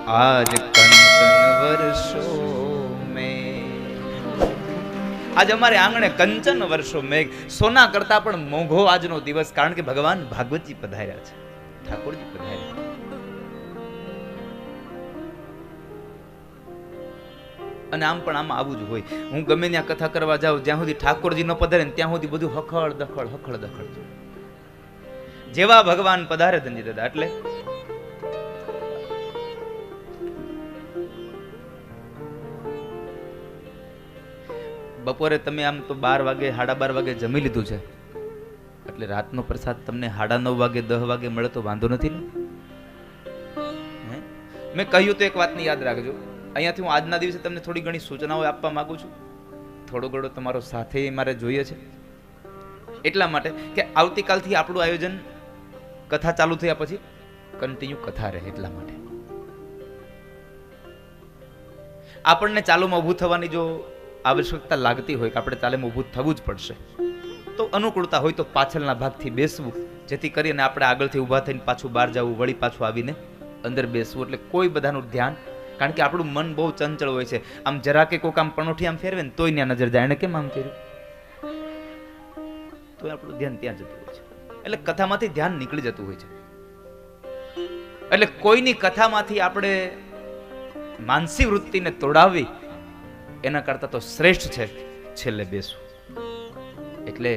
આજ કંચન વર્ષો મેઘ. આજ અમારે આંગણે કંચન વર્ષો મેઘ. સોના કરતા પણ મોંઘો આજનો દિવસ, કારણ કે ભગવાન ભાગવતજી પધાર્યા છે, ઠાકોરજી પધાર્યા. અને આમ પણ આમાં આવું જ હોય. હું ગમે ત્યાં કથા કરવા જાઉં, જ્યાં સુધી ઠાકોરજી ન પધારે ને ત્યાં સુધી બધું હખડ દખડ. જેવા ભગવાન પધારે ધનજી દાદા, એટલે બપોરે તમે આમ તો 12 વાગે 12:30 વાગે જમી લીધું છે, એટલે રાતનો પ્રસાદ તમને 9:30 વાગે 10 વાગે મળે તો વાંધો નથી ને. મેં કહ્યું તો એક વાતની યાદ રાખજો. અહીંયાથી હું આજના દિવસે તમને થોડી ઘણી સૂચનાઓ આપવા માંગુ છું. થોડો ઘણો તમારો સાથે મારે જોઈએ છે, એટલા માટે કે આવતીકાલથી આપણું આયોજન કથા ચાલુ થયા પછી કન્ટિન્યુ કથા રહે. એટલા માટે આપણને ચાલુમાં ઊભું થવાની જો આવશ્યકતા લાગતી હોય કે આપણે ચાલેમાં ઊભું થવું જ પડશે, તો અનુકૂળતા હોય તો પાછળના ભાગથી બેસવું, જેથી કરીને આપણે આગળથી ઊભા થઈને પાછું બહાર જવું, વળી પાછું આવીને અંદર બેસવું. એટલે કોઈ બધાનું ધ્યાન, કારણ કે આપણું મન બહુ ચંચળ હોય છે. આમ જરા કે કોઈક આમ પણોઠી આમ ફેરવે ને તોય ત્યાં નજર જાય, એને કેમ આમ કર્યું, તો આપણું ધ્યાન ત્યાં જતું હોય છે. એટલે કથામાંથી ધ્યાન નીકળી જતું હોય છે. એટલે કોઈની કથામાંથી આપણે માનસી વૃત્તિને તોડાવવી એના કરતા તો શ્રેષ્ઠ છે છેલ્લે બેસવું. એટલે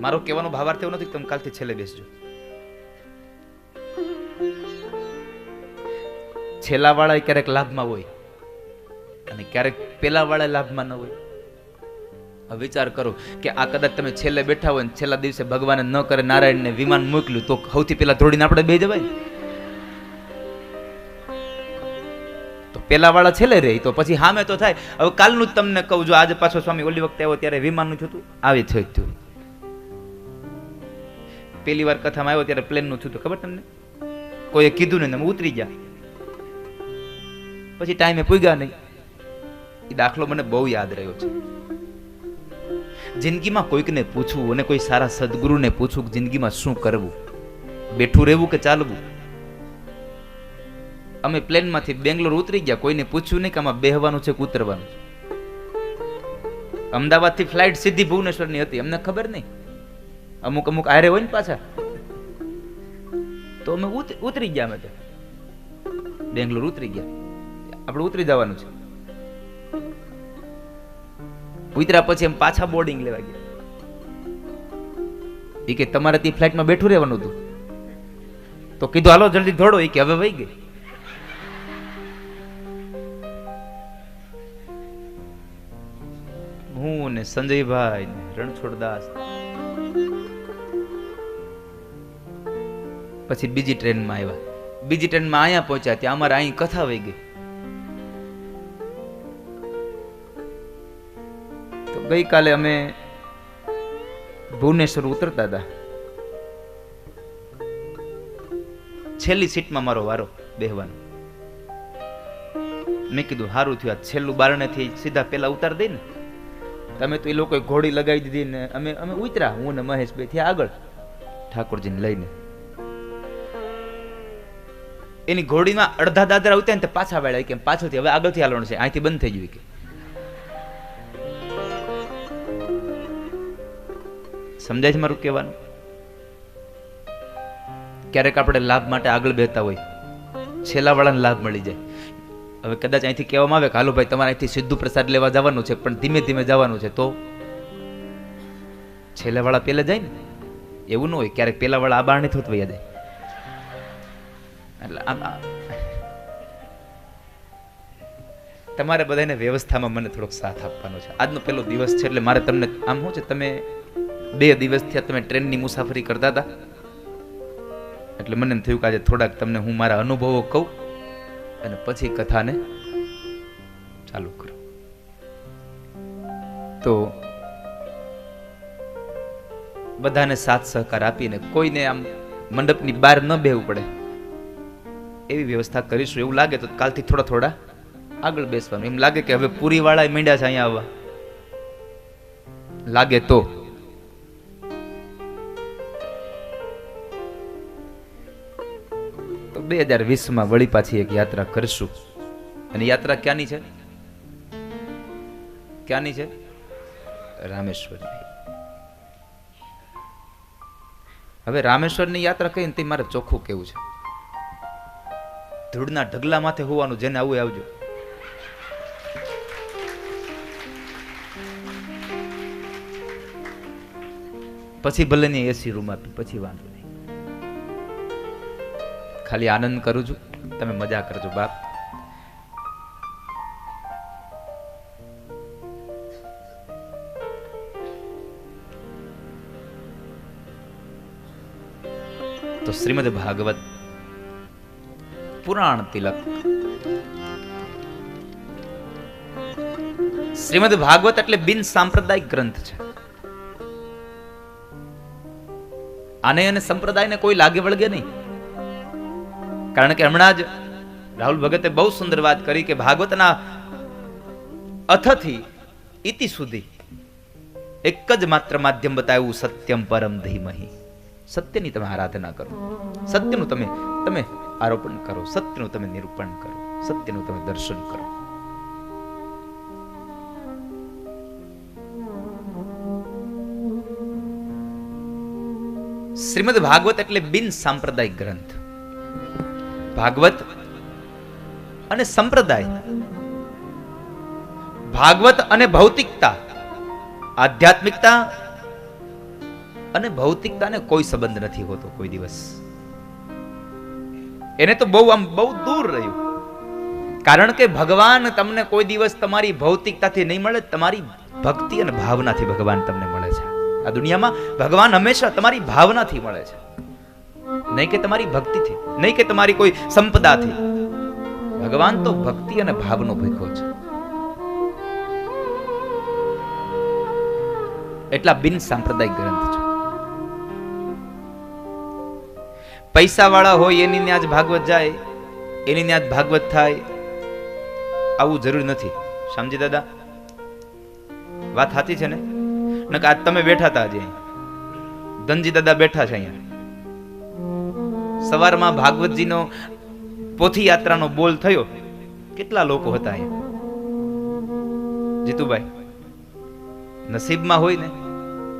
મારો કહેવાનો ભાવાર્થ એવો નથી કે તમે કાલથી છેલ્લે બેસજો. છેલ્લા વાળા ક્યારેક લાભમાં હોય અને ક્યારેક પેલા વાળા લાભમાં ન હોય. હવે વિચાર કરો કે આ કદાચ તમે છેલ્લે બેઠા હોય ને છેલ્લા દિવસે ભગવાને ન કરે નારાયણને વિમાન મોકલ્યું, તો સૌથી પહેલા દોડીને આપણે બે જવાય. તો પેલા વાળા છેલ્લે રહે તો પછી હામે તો થાય. હવે કાલનું જ તમને કહું, જો આજે પાછો સ્વામી ઓલી વખતે આવ્યો ત્યારે વિમાનનું થયું, આવી થયું. પેલી વાર કથામાં આવ્યો ત્યારે પ્લેનનું થયું, ખબર તમને? કોઈએ કીધું ને તમે ઉતરી ગયા, પછી ટાઈમે પૂગ્યા નહીં. એ દાખલો મને બહુ યાદ રહ્યો છે. જિંદગીમાં કોઈકને પૂછવું અને કોઈ સારા સદગુરુને પૂછવું કે જિંદગીમાં શું કરવું, બેઠું રહેવું કે ચાલવું. અમે પ્લેનમાંથી બેંગ્લોર ઉતરી ગયા, કોઈને પૂછ્યું નહીં કે આમાં બેહવાનું છે કે ઉતરવાનું છે. અમદાવાદથી ફ્લાઇટ સીધી ભુવનેશ્વરની હતી, અમને ખબર નહીં. અમુક આરે હોય ને પાછા, તો અમે ઉતરી ગયા. અમે તો બેંગ્લોર ઉતરી ગયા, આપણે ઉતરી જવાનું છે. ઉતર્યા પછી એમ પાછા બોર્ડિંગ લેવા ગયા. એ કે તમારે ત્યાં ફ્લાઇટમાં બેઠું રહેવાનું હતું, તો કીધું હાલો જલ્દી દોડો. એ કે હવે વહી ગઈ. હું ને સંજયભાઈ ને રણછોડદાસ પછી બીજી ટ્રેનમાં આવ્યા. બીજી ટ્રેનમાં અહીંયા પહોંચ્યા, ત્યાં અમારે અહીં કથા વહી ગઈ. તો ગઈકાલે અમે ભુવનેશ્વર ઉતરતા હતા, છેલ્લી સીટમાં મારો વારો બેહવાનો. મેં કીધું સારું થયું, આ છેલ્લું બારણેથી સીધા પેલા ઉતાર દઈ ને. તમે તો એ લોકોએ ઘોડી લગાવી દીધી ને અમે ઉતર્યા, હું ને મહેશભાઈ થયા આગળ ઠાકોરજીને લઈને. એની ઘોડીમાં અડધા દાદરા ઉતર્યા ને પાછા વાળ્યા કે પાછળથી હવે આગળથી હાલવાનું છે, અહીંથી બંધ થઈ ગયું કે. સમજાય છે મારું કહેવાનું? ક્યારેક આપણે લાભ માટે આગળ બેહતા હોય, છેલ્લા વાળાને લાભ મળી જાય. હવે કદાચ અહીંથી કહેવામાં આવે કે હાલો ભાઈ તમારે અહીંથી સીધું પ્રસાદ લેવા જવાનું છે, પણ ધીમે ધીમે જવાનું છે, તો છેલ્લા વાળા પેલા જાય ને. એવું ન હોય, ક્યારેક પેલા વાળા આ બાર નહીં થોત વયા જાય. એટલે આમ તમારે બધાને વ્યવસ્થામાં મને થોડોક સાથ આપવાનો છે. આજનો પહેલો દિવસ છે, એટલે મારે તમને આમ શું છે, તમે 2 દિવસથી તમે ટ્રેનની મુસાફરી કરતા હતા, એટલે મને એમ થયું કે આજે થોડાક તમને હું મારા અનુભવો કહું અને પછી કથાને ચાલુ કરું. તો બધાને સાથ સહકાર આપીને કોઈને આમ મંડપની બહાર ન બેહવું પડે એવી વ્યવસ્થા કરીશું. એવું લાગે તો કાલથી થોડા આગળ બેસવાનું. એમ લાગે કે હવે પૂરી વાળા મીંડ્યા છે અહીંયા આવવા લાગે તો તો 2020માં વળી પાછી એક યાત્રા કરશું. અને યાત્રા ક્યાંની છે? ક્યાંની છે? રામેશ્વરની. હવે રામેશ્વરની યાત્રા કહીને તે મારે ચોખ્ખું કેવું છે, ધૂળના ઢગલા માથે હોવાનું, જેને આવું આવજો. પછી ભલે ની એસી રૂમ આપી, પછી વાંધો નહીં. ખાલી આનંદ કરું છું, તમે મજા કરજો બાપ. તો શ્રીમદ ભાગવત પુરાણ તિલક. શ્રીમદ ભાગવત એટલે બિન સાંપ્રદાયિક ગ્રંથ છે. આને અને સંપ્રદાયને કોઈ લાગે વળગે નહીં. કારણ કે હમણાં જ રાહુલ ભગતે બહુ સુંદર વાત કરી કે ભાગવતના અથથી ઇતિ સુધી એક જ માત્ર માધ્યમ બતાવ્યું, સત્યમ પરમ ધીમહિ. સત્યની તમે આરાધના કરો, સત્યનું તમે આરોપણ કરો, સત્યનું તમે નિરૂપણ કરો, સત્યનું તમે દર્શન કરો. શ્રીમદ ભાગવત એટલે બિન સાંપ્રદાયિક ગ્રંથ. ભાગવત અને સંપ્રદાય, ભાગવત અને ભૌતિકતા, આધ્યાત્મિકતા અને ભૌતિકતાને કોઈ સંબંધ નથી હોતો કોઈ દિવસ. એને તો બહુ દૂર રહ્યું. કારણ કે ભગવાન તમને કોઈ દિવસ તમારી ભૌતિકતાથી નહીં મળે, તમારી ભક્તિ અને ભાવનાથી ભગવાન તમને મળે છે. આ દુનિયામાં ભગવાન હંમેશા તમારી ભાવનાથી મળે છે, નહીં કે તમારી ભક્તિથી, નહીં કે તમારી કોઈ સંપદાથી. ભગવાન તો ભક્તિ અને ભાવનો ભેખો છે. એટલા બિન સાંપ્રદાયિક ગ્રંથ છે. પૈસા વાળા હોય એની ત્યાં જ ભાગવત જાય, એની ત્યાં જ ભાગવત થાય, આવું જરૂરી નથી. સમજી દાદા, વાત સાચી છે ને? આજ તમે બેઠા હતા, આજે ધનજી દાદા બેઠા છે અહીંયા. સવારમાં ભાગવતજીનો પોથી યાત્રાનો બોલ થયો, કેટલા લોકો હતા અહીંયા? જીતુભાઈ, નસીબમાં હોય ને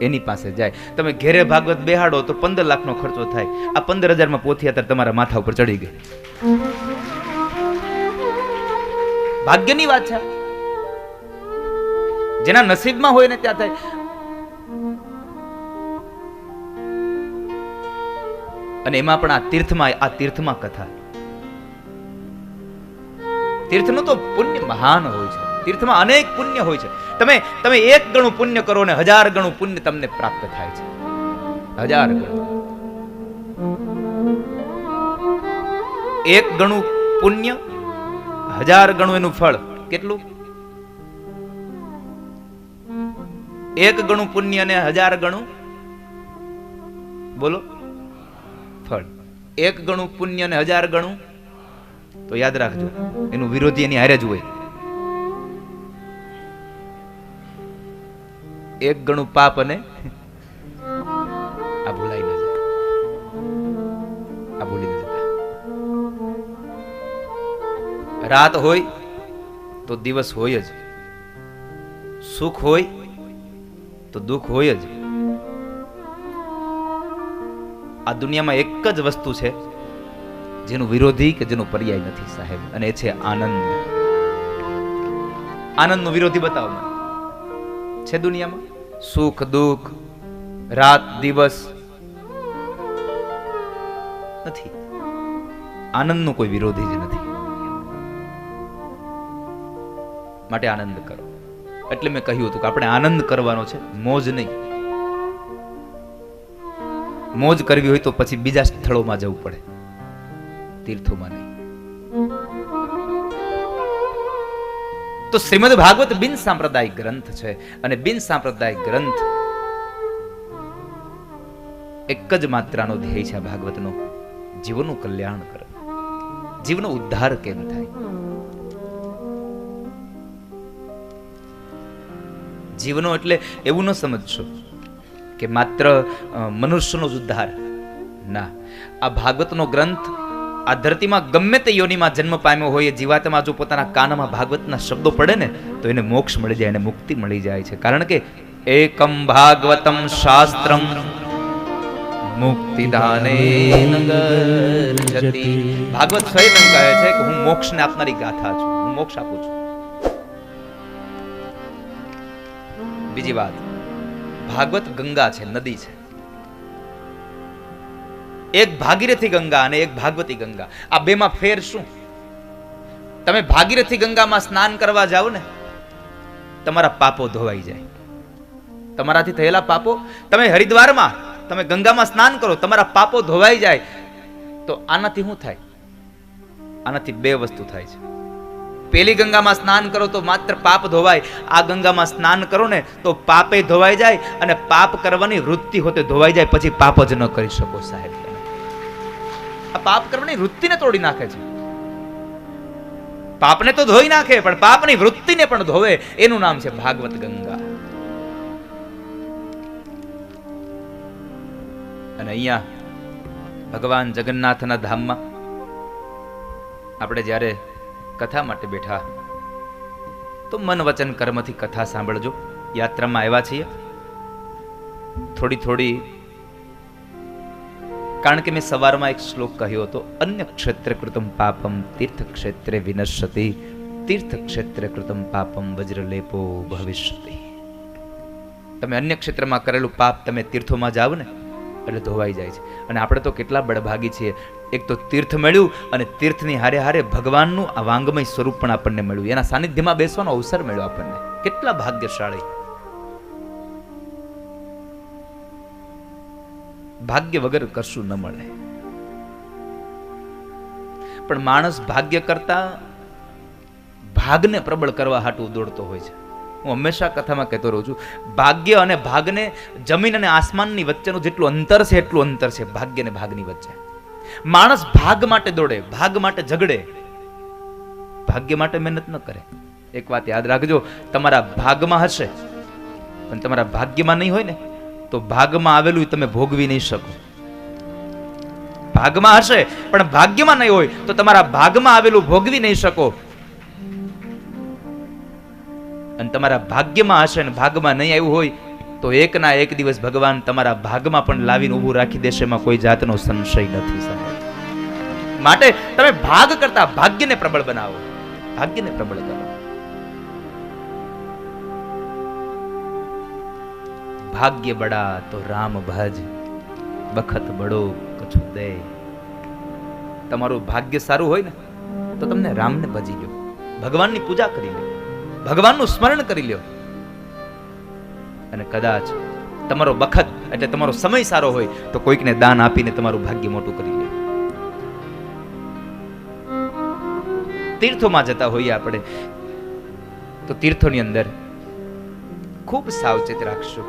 એની પાસે જાય. તમે ઘેરે ભાગવત બેહાડો તો 15 લાખનો ખર્ચો થાય. આ 15,000માં પોથી યાત્રા તમારા માથા ઉપર ચડી ગઈ. ભાગ્યની વાત છે. જેના નસીબમાં હોય ને ત્યાં થાય. અને એમાં પણ આ તીર્થમાં કથા, તીર્થનું તો પુણ્ય મહાન હોય છે. તીર્થમાં અનેક પુણ્ય હોય છે. તમે 1 ગણું પુણ્ય કરો ને 1000 ગણું પુણ્ય તમને પ્રાપ્ત થાય છે. 1000 ગણું. 1 ગણું પુણ્ય, 1000 ગણું એનું ફળ. કેટલું? 1 ગણું પુણ્ય અને 1000 ગણું બોલો ફળ. 1 ગણું પુણ્ય અને 1000 ગણું, તો યાદ રાખજો એનું વિરોધી એની હારે જ હોય. 1 ગણું પાપ અને આ ભૂલાઈ ન જાય, આ ભૂલી ન જતા. રાત હોય તો દિવસ હોય જ, સુખ હોય તો દુઃખ હોય જ. આ દુનિયામાં એક જ વસ્તુ છે જેનું વિરોધી કે જેનો પર્યાય નથી સાહેબ, અને એ છે આનંદ. આનંદનો વિરોધી બતાવો મને. છે દુનિયામાં? સુખ દુઃખ, રાત દિવસ નથી. આનંદનો કોઈ વિરોધી જ નથી. માટે આનંદ કરો. એટલે મેં કહ્યું હતું કે આપણે આનંદ કરવાનો છે, મોજ નહીં. મોજ કરવી હોય તો પછી બીજા સ્થળોમાં જવું પડે, તીર્થોમાં નહીં. તો શ્રીમદ ભાગવત બિન સાંપ્રદાયિક ગ્રંથ છે. અને બિન સાંપ્રદાયિક ગ્રંથ એક જ માત્રાનો ધ્યેય છે ભાગવતનો, જીવનનું કલ્યાણ કરે, જીવનો ઉદ્ધાર કેમ થાય. જીવનો એટલે એવું ન સમજશો કે માત્ર મનુષ્યનો જ ઉદ્ધાર. ના, આ ભાગવતનો ગ્રંથ આ ધરતીમાં ગમે તે યોનિમાં જન્મ પામ્યો હોય એ જીવાત્મા જો પોતાના કાનમાં ભાગવતના શબ્દો પડે ને તો એને મોક્ષ મળી જાય, એને મુક્તિ મળી જાય છે. કારણ કે એકમ ભાગવતમ શાસ્ત્રમ મુક્તિદાને નગરજતિ. ભાગવત સ્વયં કહે છે કે હું મોક્ષને આપનારી ગાથા છું, હું મોક્ષ આપું છું. બીજી વાત, ભાગવત ગંગા છે, નદી છે. એક ભાગીરથી ગંગા અને એક ભાગવતી ગંગા. આ બેમાં ફેર શું? તમે ભાગીરથી ગંગામાં સ્નાન કરવા જાઓ ને, તમારા પાપો ધોવાઈ જાય. તમારાથી થયેલા પાપો, તમે હરિદ્વારમાં તમે ગંગામાં સ્નાન કરો, તમારા પાપો ધોવાઈ જાય. તો આનાથી શું થાય? આનાથી બે વસ્તુ થાય છે. પેલી ગંગામાં સ્નાન કરો તો માત્ર પાપ ધોવાય, આ ગંગામાં સ્નાન કરો ને તો પાપે ધોવાઈ જાય અને પાપ કરવાની વૃત્તિ હોતે ધોવાઈ જાય, પછી પાપ જ ન કરી શકો સાહેબ. આ પાપ કરવાની વૃત્તિને તોડી નાખે છે. પાપને તો ધોઈ નાખે પણ પાપની વૃત્તિને પણ ધોવે. એનું નામ છે ભાગવત ગંગા. અને અહીંયા ભગવાન જગન્નાથના ધામમાં આપણે જ્યારે કથા માટે બેઠા તો મન વચન કર્મથી કથા સાંભળજો. યાત્રામાં આવ્યા છીએ થોડી, કારણ કે મેં સવારમાં એક શ્લોક કહ્યો હતો, અન્ય ક્ષેત્ર કૃતમ પાપમ તીર્થ ક્ષેત્રે વિનશ્યતિ, તીર્થ ક્ષેત્રે કૃતમ પાપમ વજ્રલેપો ભવિષ્યતિ. તમે અન્ય ક્ષેત્રમાં કરેલું પાપ તમે તીર્થોમાં જાવ ને એટલે ધોવાઈ જાય છે. અને આપણે તો કેટલા બળભાગી છીએ, એક તો તીર્થ મળ્યું અને તીર્થની હારે હારે ભગવાનનું આ વાંગમય સ્વરૂપ પણ આપણને મળ્યું, એના સાનિધ્યમાં બેસવાનો અવસર મળ્યો આપણને. કેટલા ભાગ્યશાળી. ભાગ્ય વગર કશું ન મળે. પણ માણસ ભાગ્ય કરતા ભાગને પ્રબળ કરવા હાટું દોડતો હોય છે. હું હંમેશા કથામાં કહેતો રહું છું, ભાગ્ય અને ભાગને, જમીન અને આસમાનની વચ્ચેનું જેટલું અંતર છે એટલું અંતર છે ભાગ્ય અને ભાગની વચ્ચે. માણસ ભાગ માટે દોડે, ભાગ માટે ઝઘડે, ભાગ્ય માટે મહેનત ન કરે. એક વાત યાદ રાખજો, તમારા ભાગમાં હશે પણ તમારા ભાગ્યમાં નહીં હોય ને તો ભાગમાં આવેલું તમે ભોગવી નહીં શકો. ભાગમાં હશે પણ ભાગ્યમાં નહીં હોય તો તમારા ભાગમાં આવેલું ભોગવી નહીં શકો. અને તમારા ભાગ્યમાં હશે ને ભાગમાં નહીં આવ્યું હોય તો એક ના એક દિવસ ભગવાન તમારા ભાગમાં પણ લાવીને ઊભું રાખી દેશે, એમાં કોઈ જાતનો સંશય નથી સાહેબ. માટે તમે ભાગ કરતા ભાગ્યને પ્રબળ બનાવો, ભાગ્યને પ્રબળ કરો. ભાગ્ય બડા તો રામ ભજ, બખત બડો કછુ દે. તમારું ભાગ્ય સારું હોય ને તો તમને રામને ભજી લો, ભગવાનની પૂજા કરી લો, ભગવાનનું સ્મરણ કરી લ્યો. અને કદાચ તમારો બખત એટલે તમારો સમય સારો હોય તો કોઈકને દાન આપીને તમારું ભાગ્ય મોટું કરી લ્યો. તીર્થોમાં જતા હોઈએ આપણે તો તીર્થોની અંદર ખૂબ સાવચેત રાખશું,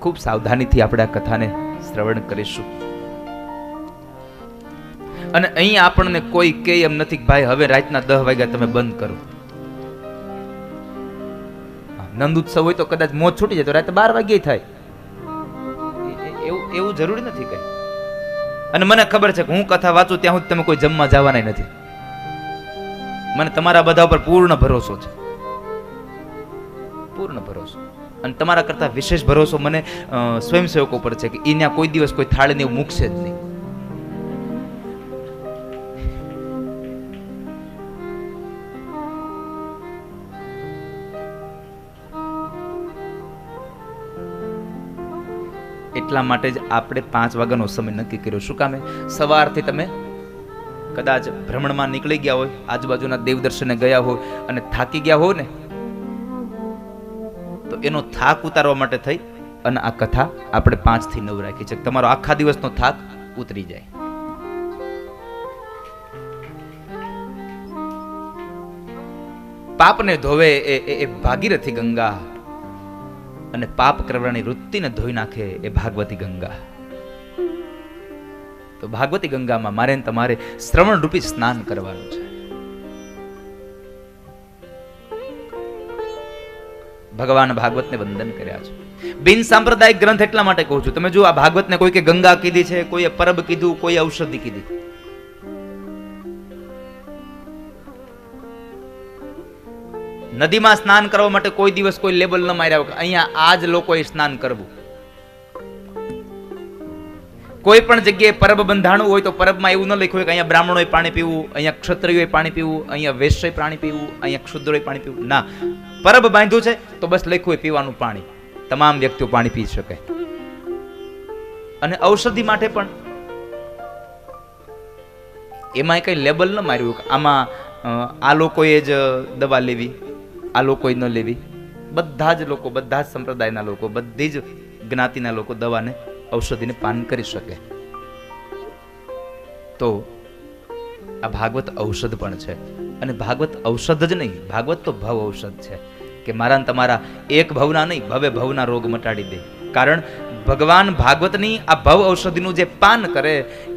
ખૂબ સાવધાનીથી આપણે આ કથાને શ્રવણ કરીશું. અને અહીંયા આપણને કોઈ કહે એમ નથી કે ભાઈ હવે રાતના 10 વાગ્યા તમે બંધ કરો. નંદ ઉત્સવ હોય તો કદાચ મોજ છૂટી જાય તો રાતે 12 વાગ્યે થાય, એવું જરૂરી નથી કઈ. અને મને ખબર છે કે હું કથા વાંચું ત્યાં સુધી તમે કોઈ જમવા જવાના નથી. મને તમારા બધા ઉપર પૂર્ણ ભરોસો છે, પૂર્ણ ભરોસો. અને તમારા કરતા વિશેષ ભરોસો મને સ્વયંસેવકો પર છે કે એના કોઈ દિવસ કોઈ થાળીને એવું મૂકશે જ નહીં. એટલા માટે જ આપણે 5 વાગ્યાનો સમય નક્કી કર્યો. શું કામે? સવારથી તમે કદાચ ભ્રમણમાં નીકળી ગયા હોય, આજુબાજુના દેવદર્શને ગયા હોય અને થાકી ગયા હોય ને તો એનો થાક ઉતારવા માટે થઈ અને આ કથા આપણે 5 થી 9 રાખી છે. તમારો આખા દિવસનો થાક ઉતરી જાય. પાપને ધોવે એ ભાગીરથી ગંગા અને પાપ કરવાની વૃત્તિને ધોઈ નાખે એ ભાગવતી ગંગા. તો ભાગવતી ગંગામાં મારે તમારે શ્રવણ રૂપી સ્નાન કરવાનું છે. ભગવાન ભાગવતને વંદન કર્યા છે. બિન સાંપ્રદાયિક ગ્રંથ એટલા માટે કહું છું, તમે જો આ ભાગવતને કોઈ કે ગંગા કીધી છે, કોઈએ પરબ કીધું, કોઈ ઔષધિ કીધી. નદીમાં સ્નાન કરવા માટે કોઈ દિવસ કોઈ લેબલ ન માર્યા હોય કે અહીંયા આ જ લોકોએ સ્નાન કરવું. કોઈ પણ જગ્યાએ પરબ બંધાણું હોય તો પરબમાં એવું ન લખ્યું હોય કે અહીંયા બ્રાહ્મણોએ પાણી પીવું, અહીંયા ક્ષત્રિયોએ પાણી પીવું, અહીંયા વૈશ્યએ પાણી પીવું, અહીંયા ક્ષુદ્રોએ પાણી પીવું. ના, પરબ બાંધ્યું છે તો બસ લખ્યું હોય પીવાનું પાણી, તમામ વ્યક્તિઓ પાણી પી શકે. અને ઔષધિ માટે પણ એમાં કઈ લેબલ ન માર્યું કે આમાં આ લોકોએ જ દવા લેવી, આ લોકોએ ન લેવી. બધા જ લોકો, બધા જ સંપ્રદાયના લોકો, બધી જ જ્ઞાતિના લોકો દવાને, ઔષધિને પાન કરી શકે. તો આ ભાગવત ઔષધ પણ છે. અને ભાગવત ઔષધ જ નહીં, ભાગવત તો ભવ ઔષધ છે કે મારા ને તમારા એક ભવના નહીં, ભવે ભવના રોગ મટાડી દે. કારણ ભગવાન ભાગવતની આ ભવ ઔષધિનું જે પાન કરે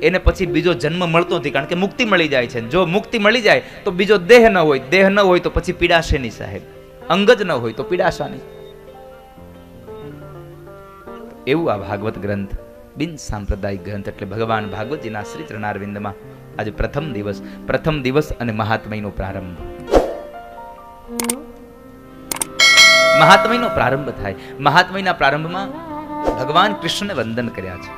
એને પછી બીજો જન્મ મળતો નથી, કારણ કે મુક્તિ મળી જાય છે. જો મુક્તિ મળી જાય તો બીજો દેહ ન હોય, દેહ ન હોય તો પછી પીડાશે નહીં સાહેબ, અંગ જ ન હોય તો પીડાશા નહીં. એવું આ ભાગવત ગ્રંથ બિન સાંપ્રદાયિક ગ્રંથ, એટલે ભગવાન ભાગવતજીના શ્રી ચરણારવિંદમાં આજે પ્રથમ દિવસ અને મહાત્મયનો પ્રારંભ. મહાત્મયનો પ્રારંભ થાય. મહાત્મયના પ્રારંભમાં ભગવાન કૃષ્ણને વંદન કર્યા છે.